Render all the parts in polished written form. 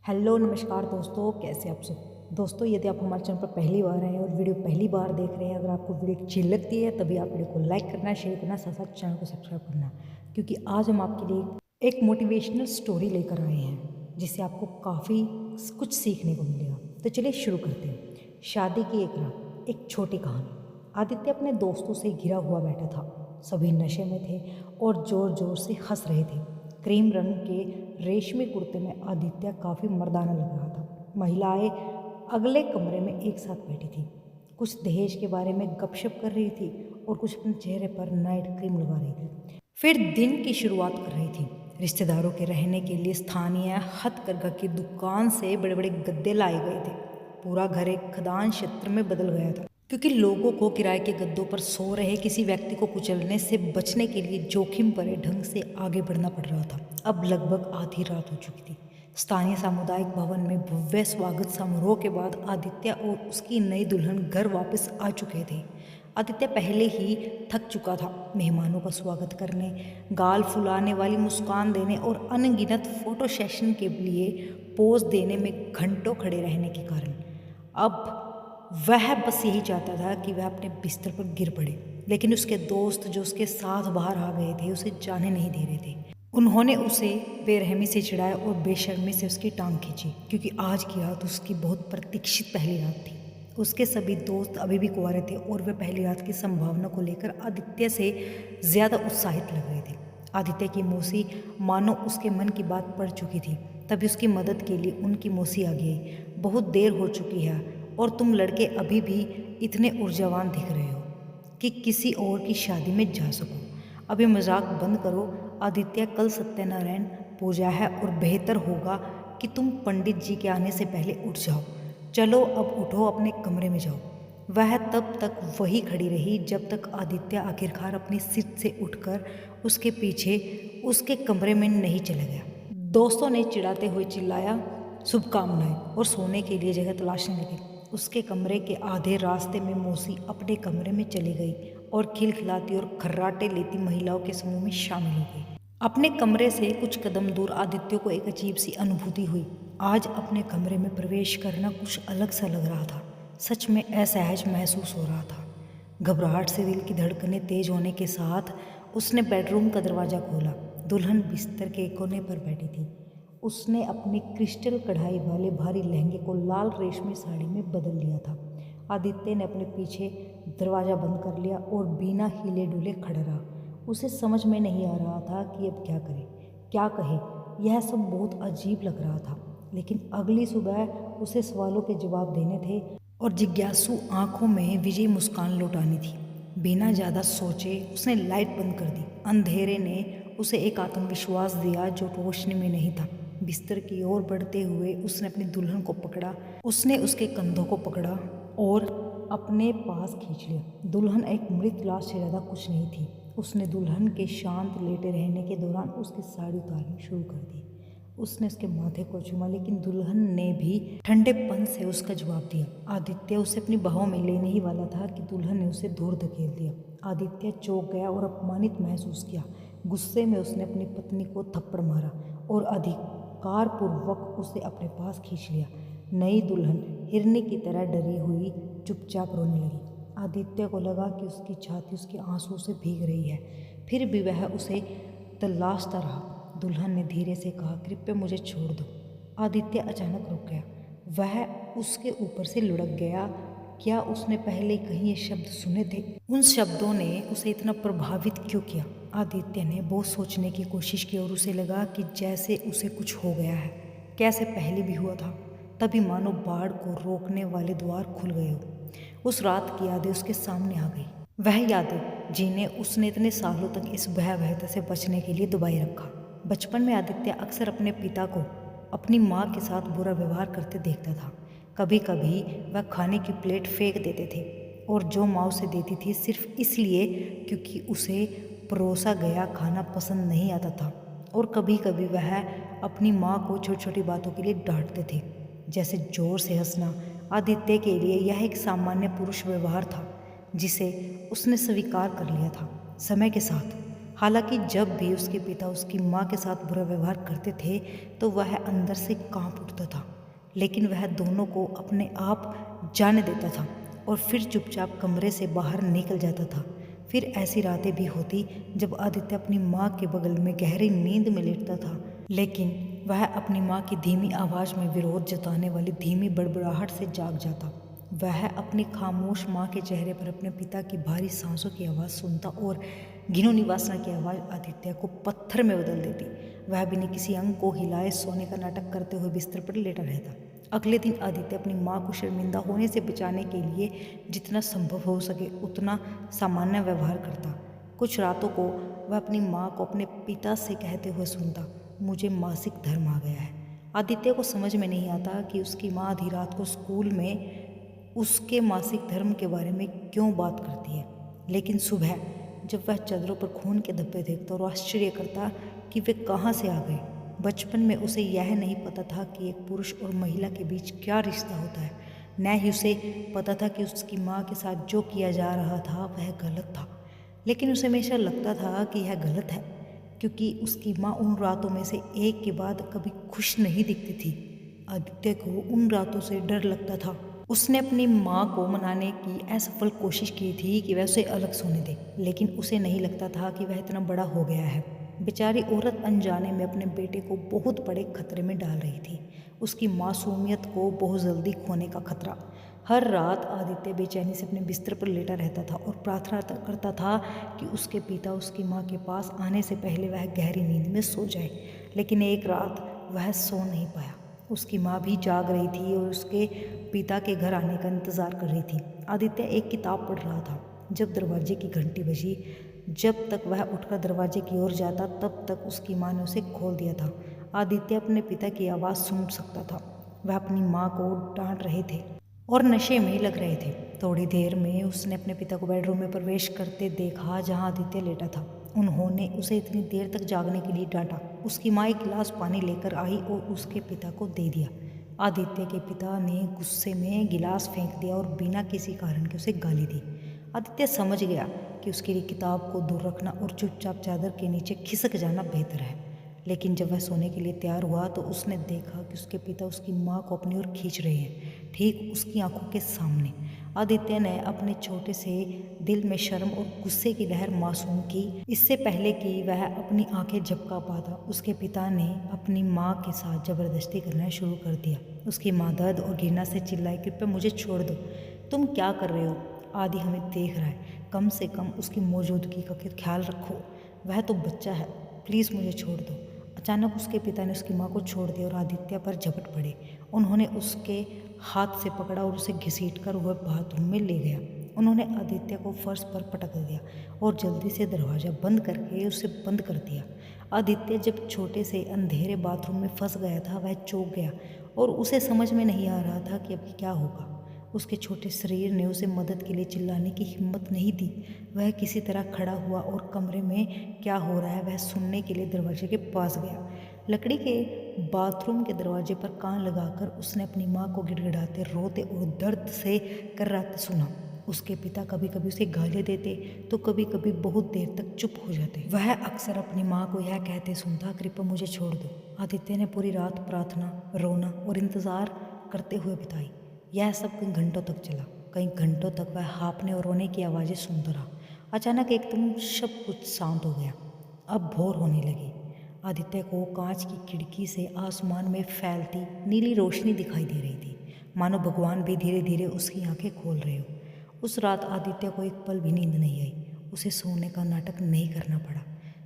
Hello नमस्कार दोस्तों, कैसे आप सब। दोस्तों, यदि आप हमारे चैनल पर पहली बार आए हैं और वीडियो पहली बार देख रहे हैं, अगर आपको वीडियो अच्छी लगती है तभी आप वीडियो को लाइक करना, शेयर करना, साथ साथ चैनल को सब्सक्राइब करना, क्योंकि आज हम आपके लिए एक मोटिवेशनल स्टोरी लेकर आए हैं जिससे आपको काफ़ी कुछ सीखने को मिलेगा। तो चलिए शुरू करते हैं। शादी की एक रात, एक छोटी कहानी। आदित्य अपने दोस्तों से घिरा हुआ बैठा था। सभी नशे में थे और जोर जोर से हंस रहे थे। क्रीम रंग के रेशमी कुर्ते में आदित्य काफ़ी मर्दाना लग रहा था। महिलाएं अगले कमरे में एक साथ बैठी थी। कुछ दहेज के बारे में गपशप कर रही थी और कुछ अपने चेहरे पर नाइट क्रीम लगा रही थी। फिर दिन की शुरुआत कर रही थी। रिश्तेदारों के रहने के लिए स्थानीय हथकरघा की दुकान से बड़े बड़े गद्दे लाए गए थे। पूरा घर एक खदान क्षेत्र में बदल गया था, क्योंकि लोगों को किराए के गद्दों पर सो रहे किसी व्यक्ति को कुचलने से बचने के लिए जोखिम भरे ढंग से आगे बढ़ना पड़ रहा था। अब लगभग आधी रात हो चुकी थी। स्थानीय सामुदायिक भवन में भव्य स्वागत समारोह के बाद आदित्य और उसकी नई दुल्हन घर वापस आ चुके थे। आदित्य पहले ही थक चुका था। मेहमानों का स्वागत करने, गाल फुलाने वाली मुस्कान देने और अनगिनत फोटो सेशन के लिए पोज देने में घंटों खड़े रहने के कारण अब वह बस यही चाहता था कि वह अपने बिस्तर पर गिर पड़े। लेकिन उसके दोस्त जो उसके साथ बाहर आ गए थे उसे जाने नहीं दे रहे थे। उन्होंने उसे बेरहमी से चिढ़ाया और बेशर्मी से उसकी टांग खींची, क्योंकि आज की रात उसकी बहुत प्रतीक्षित पहली रात थी। उसके सभी दोस्त अभी भी कुंवारे थे और वे पहली रात की संभावना को लेकर आदित्य से ज़्यादा उत्साहित लग रहे थे। आदित्य की मौसी मानो उसके मन की बात पढ़ चुकी थी। तभी उसकी मदद के लिए उनकी मौसी आ गई। बहुत देर हो चुकी है और तुम लड़के अभी भी इतने ऊर्जावान दिख रहे हो कि किसी और की शादी में जा सको। अभी मजाक बंद करो आदित्य, कल सत्यनारायण पूजा है और बेहतर होगा कि तुम पंडित जी के आने से पहले उठ जाओ। चलो अब उठो, अपने कमरे में जाओ। वह तब तक वही खड़ी रही जब तक आदित्य आखिरकार अपनी सीट से उठकर उसके पीछे उसके कमरे में नहीं चला गया। दोस्तों ने चिढ़ाते हुए चिल्लाया, शुभकामनाएं, और सोने के लिए जगह तलाशने लगे। उसके कमरे के आधे रास्ते में मौसी अपने कमरे में चली गई और खिलखिलाती और खर्राटे लेती महिलाओं के समूह में शामिल हो गई। अपने कमरे से कुछ कदम दूर आदित्य को एक अजीब सी अनुभूति हुई। आज अपने कमरे में प्रवेश करना कुछ अलग सा लग रहा था। सच में असहज महसूस हो रहा था। घबराहट से दिल की धड़कनें तेज होने के साथ उसने बेडरूम का दरवाज़ा खोला। दुल्हन बिस्तर के कोने पर बैठी थी। उसने अपने क्रिस्टल कढ़ाई वाले भारी लहंगे को लाल रेशमी साड़ी में बदल लिया था। आदित्य ने अपने पीछे दरवाज़ा बंद कर लिया और बिना हिले डुले खड़ा रहा। उसे समझ में नहीं आ रहा था कि अब क्या करे, क्या कहे। यह सब बहुत अजीब लग रहा था, लेकिन अगली सुबह उसे सवालों के जवाब देने थे और जिज्ञासु आंखों में विजयी मुस्कान लौटानी थी। बिना ज़्यादा सोचे उसने लाइट बंद कर दी। अंधेरे ने उसे एक आत्मविश्वास दिया जो रोशनी में नहीं था। बिस्तर की ओर बढ़ते हुए उसने अपनी दुल्हन को पकड़ा। उसने उसके कंधों को पकड़ा और अपने पास खींच लिया। दुल्हन एक मृत लाश से ज़्यादा कुछ नहीं थी। उसने दुल्हन के शांत लेटे रहने के दौरान उसकी साड़ी उतारनी शुरू कर दी। उसने उसके माथे को चूमा, लेकिन दुल्हन ने भी ठंडेपन से उसका जवाब दिया। आदित्य उसे अपनी बाहों में लेने ही वाला था कि दुल्हन ने उसे दूर धकेल दिया। आदित्य चौंक गया और अपमानित महसूस किया। गुस्से में उसने अपनी पत्नी को थप्पड़ मारा और अधिकारपूर्वक उसे अपने पास खींच लिया। नई दुल्हन हिरनी की तरह डरी हुई चुपचाप रोने लगी। आदित्य को लगा कि उसकी छाती उसके आंसू से भीग रही है, फिर भी वह उसे तलाशता रहा। दुल्हन ने धीरे से कहा, कृपया मुझे छोड़ दो। आदित्य अचानक रुक गया। वह उसके ऊपर से लुढ़क गया। क्या उसने पहले कहीं ये शब्द सुने थे? उन शब्दों ने उसे इतना प्रभावित क्यों किया? आदित्य ने बहुत सोचने की कोशिश की और उसे लगा कि जैसे उसे कुछ हो गया है, कैसे पहले भी हुआ था। तभी मानो बाढ़ को रोकने वाले द्वार खुल गए हो। उस रात की यादें उसके सामने आ गई। वह यादें जिन्हें उसने इतने सालों तक इस भयावहता से बचने के लिए दबाए रखा। बचपन में आदित्य अक्सर अपने पिता को अपनी माँ के साथ बुरा व्यवहार करते देखता था। कभी कभी वह खाने की प्लेट फेंक देते थे और जो माँ उसे देती थी सिर्फ इसलिए क्योंकि उसे परोसा गया खाना पसंद नहीं आता था। और कभी कभी वह अपनी माँ को छोटी छोटी बातों के लिए डांटते थे, जैसे जोर से हंसना। आदित्य के लिए यह एक सामान्य पुरुष व्यवहार था जिसे उसने स्वीकार कर लिया था। समय के साथ हालांकि जब भी उसके पिता उसकी माँ के साथ बुरा व्यवहार करते थे तो वह अंदर से कांप उठता था, लेकिन वह दोनों को अपने आप जाने देता था और फिर चुपचाप कमरे से बाहर निकल जाता था। फिर ऐसी रातें भी होती जब आदित्य अपनी माँ के बगल में गहरी नींद में लेटता था, लेकिन वह अपनी माँ की धीमी आवाज़ में विरोध जताने वाली धीमी बड़बड़ाहट से जाग जाता। वह अपनी खामोश माँ के चेहरे पर अपने पिता की भारी सांसों की आवाज़ सुनता और घिनौनी वासना की आवाज़ आदित्य को पत्थर में बदल देती। वह बिना किसी अंग को हिलाए सोने का नाटक करते हुए बिस्तर पर लेटा रहता। अगले दिन आदित्य अपनी माँ को शर्मिंदा होने से बचाने के लिए जितना संभव हो सके उतना सामान्य व्यवहार करता। कुछ रातों को वह अपनी माँ को अपने पिता से कहते हुए सुनता, मुझे मासिक धर्म आ गया है। आदित्य को समझ में नहीं आता कि उसकी माँ आधी रात को स्कूल में उसके मासिक धर्म के बारे में क्यों बात करती है, लेकिन सुबह जब वह चादरों पर खून के धब्बे देखता और आश्चर्य करता कि वे कहाँ से आ गए। बचपन में उसे यह नहीं पता था कि एक पुरुष और महिला के बीच क्या रिश्ता होता है, न ही उसे पता था कि उसकी माँ के साथ जो किया जा रहा था वह गलत था। लेकिन उसे हमेशा लगता था कि यह गलत है क्योंकि उसकी माँ उन रातों में से एक के बाद कभी खुश नहीं दिखती थी। आदित्य को उन रातों से डर लगता था। उसने अपनी माँ को मनाने की असफल कोशिश की थी कि वह उसे अलग सोने दे, लेकिन उसे नहीं लगता था कि वह इतना बड़ा हो गया है। बेचारी औरत अनजाने में अपने बेटे को बहुत बड़े खतरे में डाल रही थी, उसकी मासूमियत को बहुत जल्दी खोने का खतरा। हर रात आदित्य बेचैनी से अपने बिस्तर पर लेटा रहता था और प्रार्थना करता था कि उसके पिता उसकी माँ के पास आने से पहले वह गहरी नींद में सो जाए। लेकिन एक रात वह सो नहीं पाया। उसकी माँ भी जाग रही थी और उसके पिता के घर आने का इंतज़ार कर रही थी। आदित्य एक किताब पढ़ रहा था जब दरवाजे की घंटी बजी। जब तक वह उठकर दरवाजे की ओर जाता तब तक उसकी माँ ने उसे खोल दिया था। आदित्य अपने पिता की आवाज़ सुन सकता था। वह अपनी माँ को डांट रहे थे और नशे में लग रहे थे। थोड़ी देर में उसने अपने पिता को बेडरूम में प्रवेश करते देखा जहाँ आदित्य लेटा था। उन्होंने उसे इतनी देर तक जागने के लिए डांटा। उसकी माँ एक गिलास पानी लेकर आई और उसके पिता को दे दिया। आदित्य के पिता ने गुस्से में गिलास फेंक दिया और बिना किसी कारण के उसे गाली दी। आदित्य समझ गया कि उसके लिए किताब को दूर रखना और चुपचाप चादर के नीचे खिसक जाना बेहतर है। लेकिन जब वह सोने के लिए तैयार हुआ तो उसने देखा कि उसके पिता उसकी माँ को अपनी ओर खींच रहे हैं, ठीक उसकी आंखों के सामने। आदित्य ने अपने छोटे से दिल में शर्म और गुस्से की लहर मासूम की। इससे पहले कि वह अपनी आंखें झपका पाता, उसके पिता ने अपनी माँ के साथ जबरदस्ती करना शुरू कर दिया। उसकी माँ दर्द और घृणा से चिल्लाई, कृपया मुझे छोड़ दो, तुम क्या कर रहे हो? आदि हमें देख रहा है, कम से कम उसकी मौजूदगी का ख्याल रखो, वह तो बच्चा है, प्लीज़ मुझे छोड़ दो। अचानक उसके पिता ने उसकी माँ को छोड़ दिया और आदित्य पर झपट पड़े। उन्होंने उसके हाथ से पकड़ा और उसे घसीटकर वह बाथरूम में ले गया। उन्होंने आदित्य को फर्श पर पटक दिया और जल्दी से दरवाज़ा बंद करके उसे बंद कर दिया। आदित्य जब छोटे से अंधेरे बाथरूम में फंस गया था वह चौंक गया और उसे समझ में नहीं आ रहा था कि अब क्या होगा। उसके छोटे शरीर ने उसे मदद के लिए चिल्लाने की हिम्मत नहीं दी। वह किसी तरह खड़ा हुआ और कमरे में क्या हो रहा है वह सुनने के लिए दरवाजे के पास गया। लकड़ी के बाथरूम के दरवाजे पर कान लगाकर उसने अपनी माँ को गिड़गिड़ाते, रोते और दर्द से कर्राते सुना। उसके पिता कभी कभी उसे गालियाँ देते तो कभी कभी बहुत देर तक चुप हो जाते। वह अक्सर अपनी माँ को यह कहते सुनता, कृपया मुझे छोड़ दो। आदित्य ने पूरी रात प्रार्थना, रोना और इंतज़ार करते हुए बिताई। यह सब कई घंटों तक चला। कई घंटों तक वह हाँफने और रोने की आवाज़ें सुनता रहा। अचानक एकदम सब कुछ शांत हो गया। अब भोर होने लगी। आदित्य को कांच की खिड़की से आसमान में फैलती नीली रोशनी दिखाई दे रही थी, मानो भगवान भी धीरे धीरे उसकी आंखें खोल रहे हो। उस रात आदित्य को एक पल भी नींद नहीं आई। उसे सोने का नाटक नहीं करना पड़ा।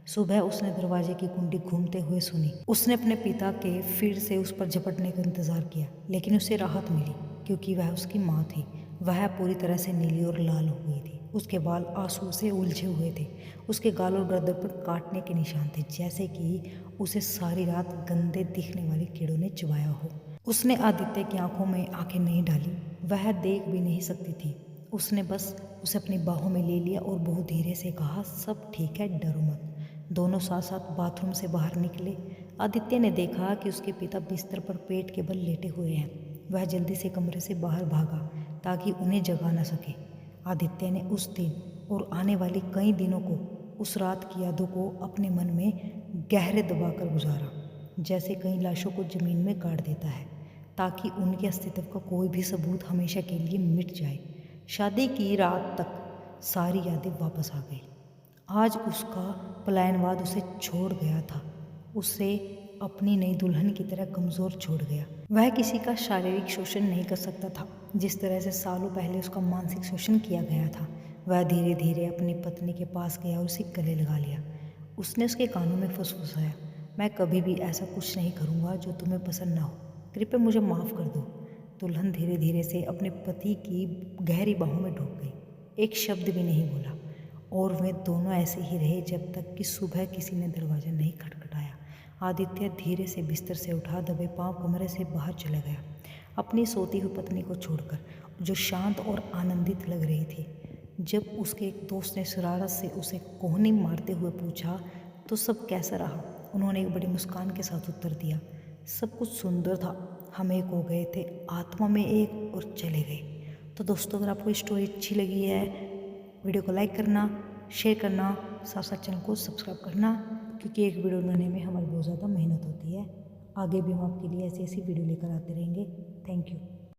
सुबह उसने दरवाजे की कुंडी घूमते हुए सुनी। उसने अपने पिता के फिर से उस पर झपटने का इंतजार किया, लेकिन उसे राहत मिली क्योंकि वह उसकी माँ थी। वह पूरी तरह से नीली और लाल हो गई थी। उसके बाल आंसू से उलझे हुए थे। उसके गाल और गर्दन पर काटने के निशान थे, जैसे कि उसे सारी रात गंदे दिखने वाले कीड़ों ने चबाया हो। उसने आदित्य की आंखों में आंखें नहीं डाली। वह देख भी नहीं सकती थी। उसने बस उसे अपनी बाहों में ले लिया और बहुत धीरे से कहा, सब ठीक है, डरो मत। दोनों साथ साथ बाथरूम से बाहर निकले। आदित्य ने देखा कि उसके पिता बिस्तर पर पेट के बल लेटे हुए हैं। वह जल्दी से कमरे से बाहर भागा ताकि उन्हें जगा न सके। आदित्य ने उस दिन और आने वाले कई दिनों को उस रात की यादों को अपने मन में गहरे दबाकर गुजारा, जैसे कई लाशों को ज़मीन में गाड़ देता है ताकि उनके अस्तित्व का कोई भी सबूत हमेशा के लिए मिट जाए। शादी की रात तक सारी यादें वापस आ गई। आज उसका पलायनवाद उसे छोड़ गया था, उसे अपनी नई दुल्हन की तरह कमज़ोर छोड़ गया। वह किसी का शारीरिक शोषण नहीं कर सकता था जिस तरह से सालों पहले उसका मानसिक शोषण किया गया था। वह धीरे धीरे अपनी पत्नी के पास गया और उसे गले लगा लिया। उसने उसके कानों में फुसफुसाया, मैं कभी भी ऐसा कुछ नहीं करूँगा जो तुम्हें पसंद ना हो, कृपया मुझे माफ़ कर दो। दुल्हन धीरे धीरे से अपने पति की गहरी बाहों में ढुक गई, एक शब्द भी नहीं बोला, और वे दोनों ऐसे ही रहे जब तक कि सुबह किसी ने दरवाज़ा नहीं खटखटाया। आदित्य धीरे से बिस्तर से उठा, दबे पांव कमरे से बाहर चला गया, अपनी सोती हुई पत्नी को छोड़कर, जो शांत और आनंदित लग रही थी। जब उसके एक दोस्त ने शरारत से उसे कोहनी मारते हुए पूछा तो सब कैसा रहा, उन्होंने एक बड़ी मुस्कान के साथ उत्तर दिया, सब कुछ सुंदर था, हम एक हो गए थे, आत्मा में एक, और चले गए। तो दोस्तों, अगर आपको स्टोरी अच्छी लगी है, वीडियो को लाइक करना, शेयर करना, साथ साथ चैनल को सब्सक्राइब करना, क्योंकि एक वीडियो बनाने में हमारी बहुत ज़्यादा मेहनत होती है। आगे भी हम आपके लिए ऐसी ऐसी वीडियो लेकर आते रहेंगे। Thank you.